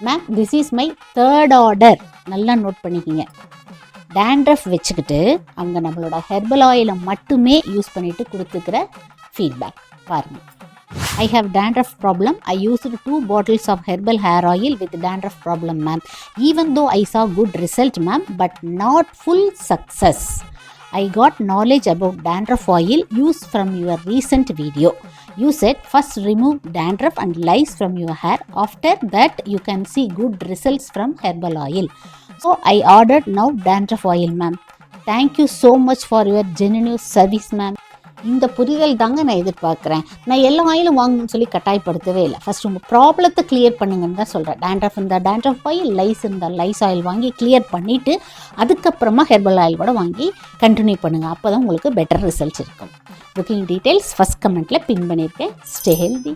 Ma'am this is my third order. நல்லா note பண்ணிக்கிங்க. Dandruff வச்சுக்கிட்டு அவங்க நம்மளோட ஹெர்பல் ஆயிலை மட்டுமே யூஸ் பண்ணிவிட்டு கொடுத்துக்கிற ஃபீட்பேக் பாருங்கள். I have dandruff problem. I used 2 bottles of herbal hair oil with dandruff problem, ma'am. Even though I saw good result, ma'am, but not full success. I got knowledge about dandruff oil used from your recent video. You said first remove dandruff and lice from your hair. After that, you can see good results from herbal oil. So I ordered now dandruff oil, ma'am. Thank you so much for your genuine service, ma'am. இந்த புரிதல் தாங்க நான் எதிர்பார்க்குறேன். நான் எல்லா ஆயிலும் வாங்கணும்னு சொல்லி கட்டாயப்படுத்தவே இல்லை. ஃபஸ்ட் உங்கள் ப்ராப்ளத்தை கிளியர் பண்ணுங்கன்னு தான் சொல்கிறேன். டேண்ட்ரஃப் இருந்தால் டேண்ட்ரஃப் ஆயில், லைஸ் இருந்தால் லைஸ் ஆயில் வாங்கி கிளியர் பண்ணிவிட்டு அதுக்கப்புறமா ஹெர்பல் ஆயில் கூட வாங்கி கண்டினியூ பண்ணுங்கள். அப்போ தான் உங்களுக்கு பெட்டர் ரிசல்ட்ஸ் இருக்கும். புக்கிங் டீட்டெயில்ஸ் ஃபஸ்ட் கமெண்ட்டில் பின் பண்ணியிருக்கேன். Stay healthy.